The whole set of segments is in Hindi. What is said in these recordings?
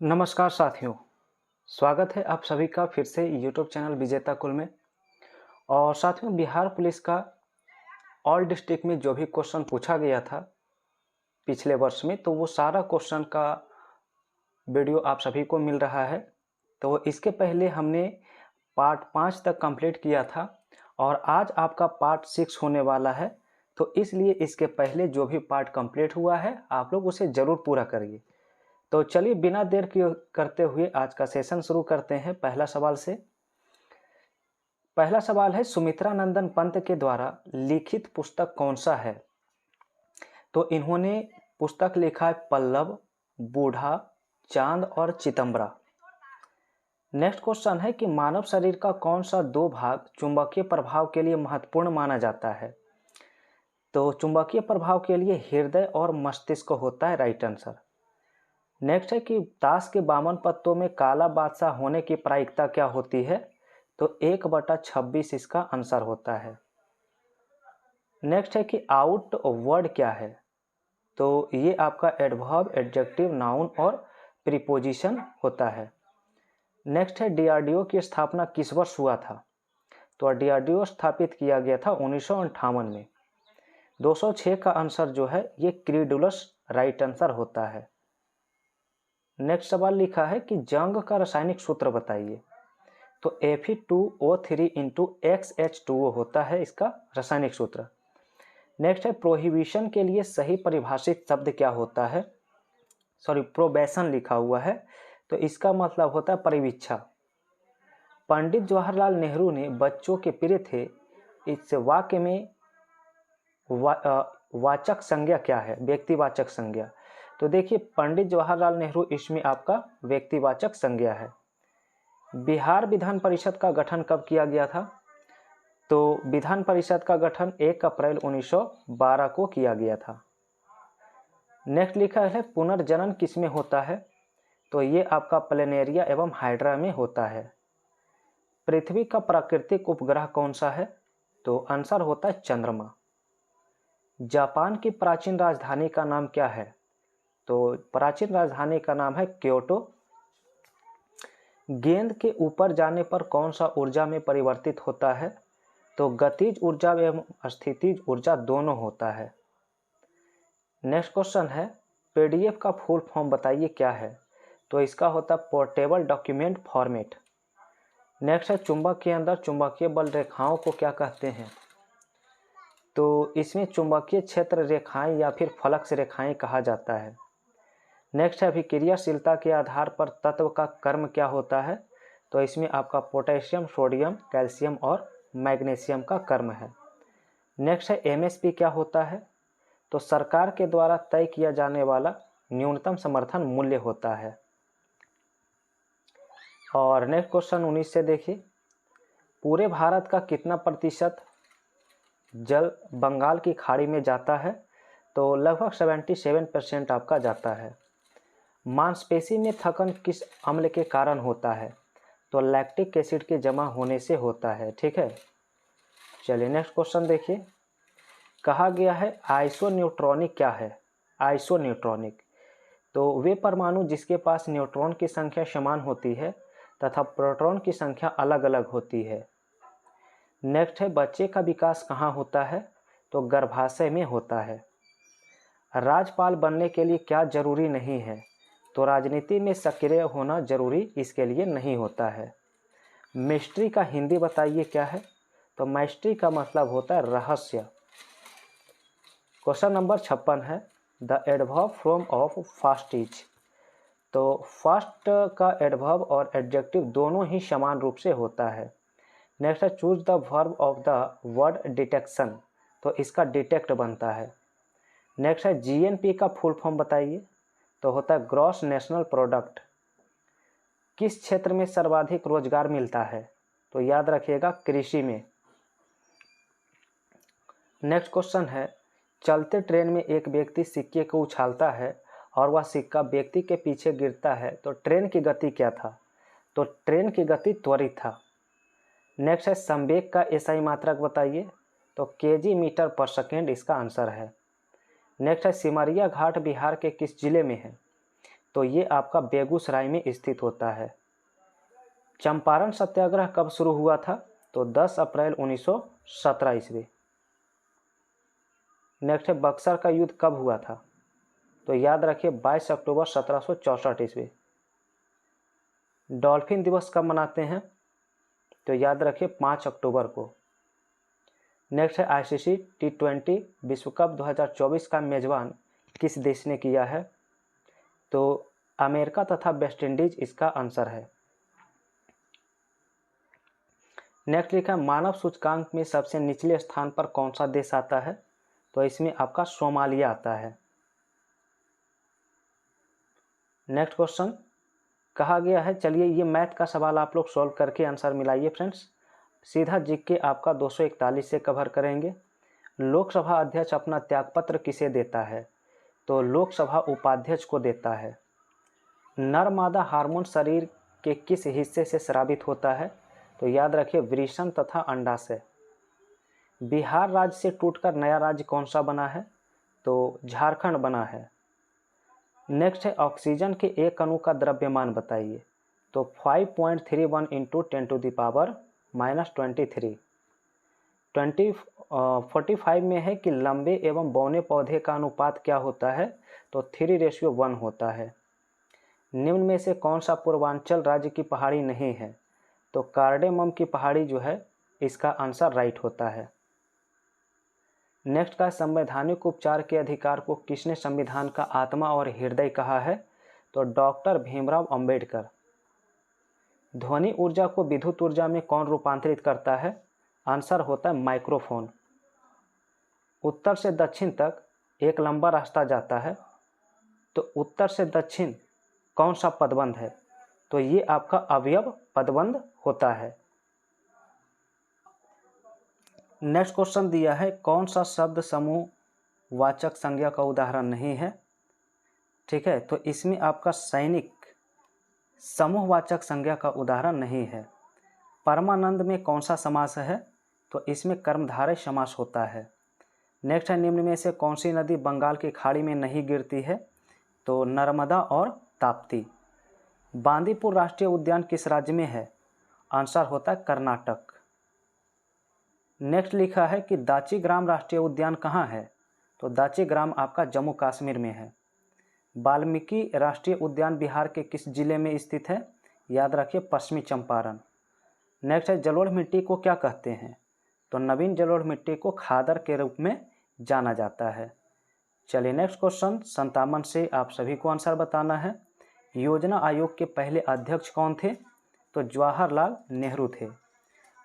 नमस्कार साथियों, स्वागत है आप सभी का फिर से यूट्यूब चैनल विजेता कुल में। और साथियों, बिहार पुलिस का ऑल डिस्ट्रिक्ट में जो भी क्वेश्चन पूछा गया था पिछले वर्ष में, तो वो सारा क्वेश्चन का वीडियो आप सभी को मिल रहा है। तो इसके पहले हमने पार्ट 5 तक कंप्लीट किया था और आज आपका पार्ट 6 होने वाला है। तो इसलिए इसके पहले जो भी पार्ट कंप्लीट हुआ है आप लोग उसे ज़रूर पूरा करिए। तो चलिए बिना देर किए करते हुए आज का सेशन शुरू करते हैं पहला सवाल से। पहला सवाल है, सुमित्रा नंदन पंत के द्वारा लिखित पुस्तक कौन सा है? तो इन्होंने पुस्तक लिखा है पल्लव, बूढ़ा, चांद और चितंबरा। नेक्स्ट क्वेश्चन है कि मानव शरीर का कौन सा दो भाग चुंबकीय प्रभाव के लिए महत्वपूर्ण माना जाता है? तो चुंबकीय प्रभाव के लिए हृदय और मस्तिष्क होता है राइट आंसर। नेक्स्ट है कि ताश के 52 पत्तों में काला बादशाह होने की प्रायिकता क्या होती है? तो 1/26 इसका आंसर होता है। नेक्स्ट है कि आउट वर्ड क्या है? तो ये आपका एडवर्ब, एडजेक्टिव, नाउन और प्रीपोजिशन होता है। नेक्स्ट है डीआरडीओ की स्थापना किस वर्ष हुआ था? तो डीआरडीओ स्थापित किया गया था 1958 में। 206 का आंसर जो है ये क्रीडुलस राइट आंसर होता है। नेक्स्ट सवाल लिखा है कि जंग का रासायनिक सूत्र बताइए। तो Fe2O3 इंटू XH2O होता है इसका रासायनिक सूत्र। नेक्स्ट है प्रोहिबिशन के लिए सही परिभाषित शब्द क्या होता है? प्रोबेशन लिखा हुआ है, तो इसका मतलब होता है परिवीक्षा। पंडित जवाहरलाल नेहरू ने बच्चों के प्रिय थे, इस वाक्य में वाचक संज्ञा क्या है? व्यक्तिवाचक संज्ञा। तो देखिए पंडित जवाहरलाल नेहरू इसमें आपका व्यक्तिवाचक संज्ञा है। बिहार विधान परिषद का गठन कब किया गया था? तो विधान परिषद का गठन 1 अप्रैल 1912 को किया गया था। नेक्स्ट लिखा है पुनर्जनन किसमें होता है? तो ये आपका प्लेनेरिया एवं हाइड्रा में होता है। पृथ्वी का प्राकृतिक उपग्रह कौन सा है? तो आंसर होता है चंद्रमा। जापान की प्राचीन राजधानी का नाम क्या है? तो प्राचीन राजधानी का नाम है क्योटो। गेंद के ऊपर जाने पर कौन सा ऊर्जा में परिवर्तित होता है? तो गतिज ऊर्जा एवं स्थितिज ऊर्जा दोनों होता है। नेक्स्ट क्वेश्चन है, पीडीएफ का फुल फॉर्म बताइए क्या है? तो इसका होता है पोर्टेबल डॉक्यूमेंट फॉर्मेट। नेक्स्ट है चुंबक के अंदर चुंबकीय बल रेखाओं को क्या कहते हैं? तो इसमें चुंबकीय क्षेत्र रेखाएं या फिर फ्लक्स रेखाएं कहा जाता है। नेक्स्ट है अभिक्रियाशीलता के आधार पर तत्व का कर्म क्या होता है? तो इसमें आपका पोटेशियम, सोडियम, कैल्शियम और मैग्नीशियम का कर्म है। नेक्स्ट है एमएसपी क्या होता है? तो सरकार के द्वारा तय किया जाने वाला न्यूनतम समर्थन मूल्य होता है। और नेक्स्ट क्वेश्चन 19 से देखिए, पूरे भारत का कितना प्रतिशत जल बंगाल की खाड़ी में जाता है? तो लगभग 77% आपका जाता है। मांसपेशी में थकन किस अम्ल के कारण होता है? तो लैक्टिक एसिड के जमा होने से होता है। ठीक है, चलिए नेक्स्ट क्वेश्चन देखिए। कहा गया है आइसोन्यूट्रॉनिक क्या है? आइसोन्यूट्रॉनिक तो वे परमाणु जिसके पास न्यूट्रॉन की संख्या समान होती है तथा प्रोटॉन की संख्या अलग अलग होती है। नेक्स्ट है बच्चे का विकास कहाँ होता है? तो गर्भाशय में होता है। राज्यपाल बनने के लिए क्या जरूरी नहीं है? तो राजनीति में सक्रिय होना जरूरी इसके लिए नहीं होता है। मिस्ट्री का हिंदी बताइए क्या है? तो मिस्ट्री का मतलब होता है रहस्य। क्वेश्चन नंबर 56 है, the adverb form of fast is. तो फास्ट का एडवर्ब और एडजेक्टिव दोनों ही समान रूप से होता है। नेक्स्ट है choose the verb of the word detection. तो इसका डिटेक्ट बनता है। नेक्स्ट है जीएनपी का फुल फॉर्म बताइए। तो होता है ग्रॉस नेशनल प्रोडक्ट। किस क्षेत्र में सर्वाधिक रोजगार मिलता है? तो याद रखिएगा कृषि में। नेक्स्ट क्वेश्चन है, चलते ट्रेन में एक व्यक्ति सिक्के को उछालता है और वह सिक्का व्यक्ति के पीछे गिरता है, तो ट्रेन की गति क्या था? तो ट्रेन की गति त्वरित था। नेक्स्ट है संवेग का एसआई मात्रक बताइए। तो केजी मीटर पर सेकेंड इसका आंसर है। नेक्स्ट है सिमरिया घाट बिहार के किस जिले में है? तो ये आपका बेगूसराय में स्थित होता है। चंपारण सत्याग्रह कब शुरू हुआ था? तो 10 अप्रैल 1917 ईस्वी। नेक्स्ट है बक्सर का युद्ध कब हुआ था? तो याद रखिए 22 अक्टूबर 1764 ईस्वी। डॉल्फिन दिवस कब मनाते हैं? तो याद रखिए 5 अक्टूबर को। नेक्स्ट है आईसीसी T20 विश्व कप 2024 का मेजबान किस देश ने किया है? तो अमेरिका तथा वेस्ट इंडीज इसका आंसर है। नेक्स्ट लिखा है मानव सूचकांक में सबसे निचले स्थान पर कौन सा देश आता है? तो इसमें आपका सोमालिया आता है। नेक्स्ट क्वेश्चन कहा गया है, चलिए ये मैथ का सवाल आप लोग सॉल्व करके आंसर मिलाइए फ्रेंड्स। सीधा जीके के आपका 241 से कवर करेंगे। लोकसभा अध्यक्ष अपना त्यागपत्र किसे देता है? तो लोकसभा उपाध्यक्ष को देता है। नर मादा हार्मोन शरीर के किस हिस्से से स्रावित होता है? तो याद रखिए वृषण तथा अंडाशय। बिहार राज्य से टूटकर नया राज्य कौन सा बना है? तो झारखंड बना है। नेक्स्ट है ऑक्सीजन के एक अणु का द्रव्यमान बताइए। तो 5.31 × 10⁻⁻23। 45 में है कि लंबे एवं बौने पौधे का अनुपात क्या होता है? तो 3:1 होता है। निम्न में से कौन सा पूर्वांचल राज्य की पहाड़ी नहीं है? तो कार्डेमम की पहाड़ी जो है इसका आंसर राइट होता है। नेक्स्ट का संवैधानिक उपचार के अधिकार को किसने संविधान का आत्मा और हृदय कहा है? तो डॉक्टर भीमराव अंबेडकर। ध्वनि ऊर्जा को विद्युत ऊर्जा में कौन रूपांतरित करता है? आंसर होता है माइक्रोफोन। उत्तर से दक्षिण तक एक लंबा रास्ता जाता है, तो उत्तर से दक्षिण कौन सा पदबंध है? तो ये आपका अवयव पदबंध होता है। नेक्स्ट क्वेश्चन दिया है, कौन सा शब्द समूह वाचक संज्ञा का उदाहरण नहीं है? ठीक है, तो इसमें आपका सैनिक समूहवाचक संज्ञा का उदाहरण नहीं है। परमानंद में कौन सा समास है? तो इसमें कर्मधारय समास होता है। नेक्स्ट है निम्न में से कौन सी नदी बंगाल की खाड़ी में नहीं गिरती है? तो नर्मदा और ताप्ती। बांदीपुर राष्ट्रीय उद्यान किस राज्य में है? आंसर होता है कर्नाटक। नेक्स्ट लिखा है कि दाची-ग्राम राष्ट्रीय उद्यान कहाँ है? तो दाची-ग्राम आपका जम्मू कश्मीर में है। वाल्मीकि राष्ट्रीय उद्यान बिहार के किस जिले में स्थित है? याद रखिए पश्चिमी चंपारण। नेक्स्ट है जलोढ़ मिट्टी को क्या कहते हैं? तो नवीन जलोढ़ मिट्टी को खादर के रूप में जाना जाता है। चलिए नेक्स्ट क्वेश्चन 57 से आप सभी को आंसर बताना है। योजना आयोग के पहले अध्यक्ष कौन थे? तो जवाहरलाल नेहरू थे।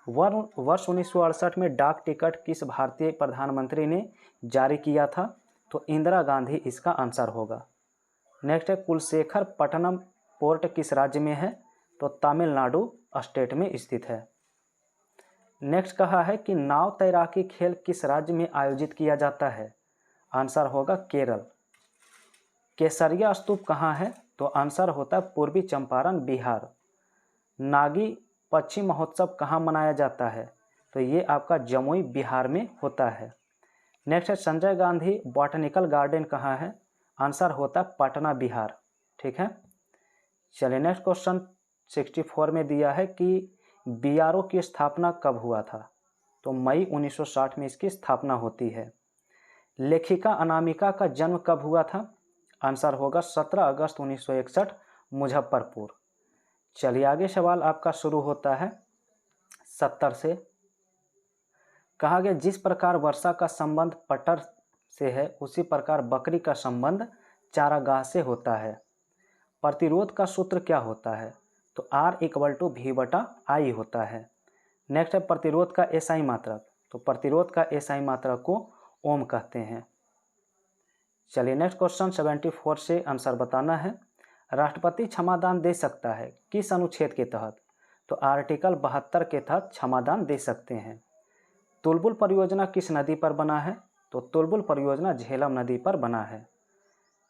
वर्ष 1968 में डाक टिकट किस भारतीय प्रधानमंत्री ने जारी किया था? तो इंदिरा गांधी इसका आंसर होगा। नेक्स्ट है कुलशेखर पट्टनम पोर्ट किस राज्य में है? तो तमिलनाडु स्टेट में स्थित है। नेक्स्ट कहा है कि नाव तैराकी खेल किस राज्य में आयोजित किया जाता है? आंसर होगा केरल। केसरिया स्तूप कहाँ है? तो आंसर होता है पूर्वी चंपारण बिहार। नागी पक्षी महोत्सव कहाँ मनाया जाता है? तो ये आपका जमुई बिहार में होता है। नेक्स्ट है संजय गांधी बॉटनिकल गार्डन कहाँ है? आंसर होता है पटना बिहार। ठीक है, चलिए नेक्स्ट क्वेश्चन 64 में दिया है कि बीआरओ की स्थापना कब हुआ था? तो मई 1960 में इसकी स्थापना होती है। लेखिका अनामिका का जन्म कब हुआ था? आंसर होगा 17 अगस्त 1961 मुजफ्फरपुर। चलिए आगे सवाल आपका शुरू होता है 70 से। कहा गया जिस प्रकार वर्षा का संबंध पटर से है उसी प्रकार बकरी का संबंध चारागाह से होता है। प्रतिरोध का सूत्र क्या होता है? तो R = V/I होता है। नेक्स्ट है प्रतिरोध का एसआई मात्रक। तो प्रतिरोध का एसआई मात्रक को ओम कहते हैं। चलिए नेक्स्ट क्वेश्चन 74 से आंसर बताना है। राष्ट्रपति क्षमादान दे सकता है किस अनुच्छेद के तहत? तो आर्टिकल 72 के तहत क्षमादान दे सकते हैं। तुलबुल परियोजना किस नदी पर बना है? तो तुलबुल परियोजना झेलम नदी पर बना है।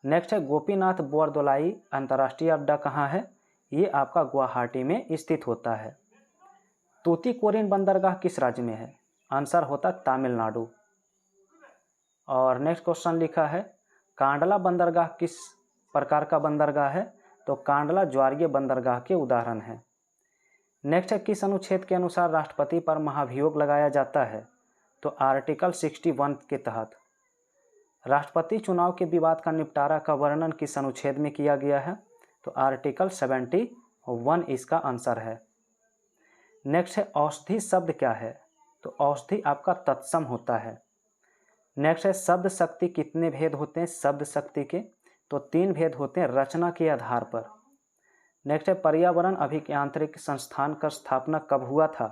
नेक्स्ट है गोपीनाथ बोरदोलाई अंतर्राष्ट्रीय अड्डा कहाँ है? ये आपका गुवाहाटी में स्थित होता है। तूतीकोरिन बंदरगाह किस राज्य में है? आंसर होता तमिलनाडु। और नेक्स्ट क्वेश्चन लिखा है कांडला बंदरगाह किस प्रकार का बंदरगाह है? तो कांडला ज्वारीय बंदरगाह के उदाहरण हैं। नेक्स्ट है, किस अनुच्छेद के अनुसार राष्ट्रपति पर महाभियोग लगाया जाता है? तो आर्टिकल 61 के तहत। राष्ट्रपति चुनाव के विवाद का निपटारा का वर्णन किस अनुच्छेद में किया गया है? तो आर्टिकल 71 इसका आंसर है। नेक्स्ट है, औषधि शब्द क्या है? तो औषधि आपका तत्सम होता है। नेक्स्ट है, शब्द शक्ति कितने भेद होते हैं शब्द शक्ति के? तो 3 भेद होते हैं रचना के आधार पर। नेक्स्ट है, पर्यावरण अभियांत्रिकी संस्थान का स्थापना कब हुआ था?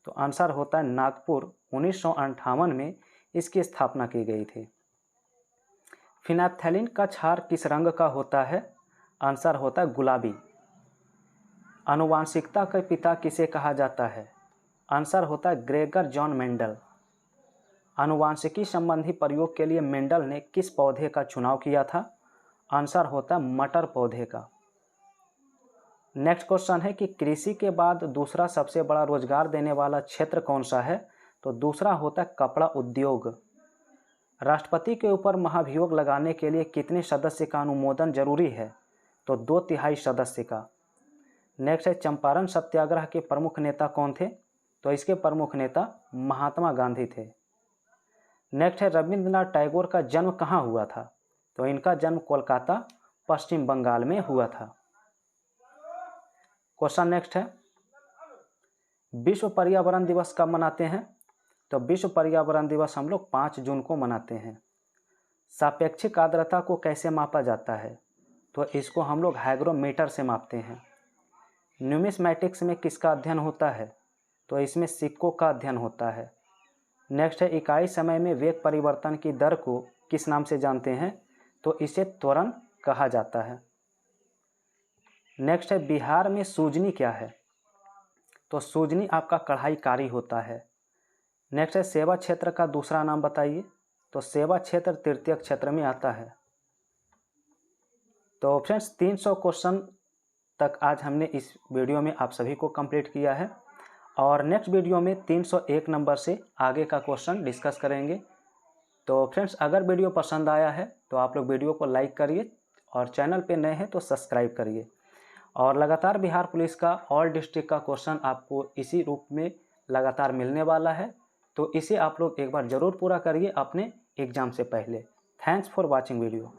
तो आंसर होता है नागपुर, 1958 में इसकी स्थापना की गई थी। फिनाप्थेलिन का क्षार किस रंग का होता है? आंसर होता है गुलाबी। आनुवांशिकता के पिता किसे कहा जाता है? आंसर होता है ग्रेगर जॉन मेंडल। आनुवांशिकी संबंधी प्रयोग के लिए मेंडल ने किस पौधे का चुनाव किया था? आंसर होता है मटर पौधे का। नेक्स्ट क्वेश्चन है कि कृषि के बाद दूसरा सबसे बड़ा रोजगार देने वाला क्षेत्र कौन सा है? तो दूसरा होता है कपड़ा उद्योग। राष्ट्रपति के ऊपर महाभियोग लगाने के लिए कितने सदस्य का अनुमोदन जरूरी है? तो 2/3 सदस्य का। नेक्स्ट है, चंपारण सत्याग्रह के प्रमुख नेता कौन थे? तो इसके प्रमुख नेता महात्मा गांधी थे। नेक्स्ट है, रविंद्रनाथ टैगोर का जन्म कहाँ हुआ था? तो इनका जन्म कोलकाता, पश्चिम बंगाल में हुआ था। क्वेश्चन नेक्स्ट है, विश्व पर्यावरण दिवस कब मनाते हैं? तो विश्व पर्यावरण दिवस हम लोग 5 जून को मनाते हैं। सापेक्षिक आर्द्रता को कैसे मापा जाता है? तो इसको हम लोग हाइग्रोमीटर से मापते हैं। न्यूमिस्मैटिक्स में किसका अध्ययन होता है? तो इसमें सिक्कों का अध्ययन होता है। नेक्स्ट है, इकाई समय में वेग परिवर्तन की दर को किस नाम से जानते हैं? तो इसे त्वरण कहा जाता है। नेक्स्ट है, बिहार में सूजनी क्या है? तो सूजनी आपका कढ़ाईकारी होता है। नेक्स्ट है, सेवा क्षेत्र का दूसरा नाम बताइए? तो सेवा क्षेत्र तृतीय क्षेत्र में आता है। तो फ्रेंड्स 300 क्वेश्चन तक आज हमने इस वीडियो में आप सभी को कंप्लीट किया है और नेक्स्ट वीडियो में 301 नंबर से आगे का क्वेश्चन डिस्कस करेंगे। तो फ्रेंड्स अगर वीडियो पसंद आया है तो आप लोग वीडियो को लाइक करिए और चैनल पे नए हैं तो सब्सक्राइब करिए। और लगातार बिहार पुलिस का ऑल डिस्ट्रिक्ट का क्वेश्चन आपको इसी रूप में लगातार मिलने वाला है, तो इसे आप लोग एक बार ज़रूर पूरा करिए अपने एग्ज़ाम से पहले। Thanks for watching video.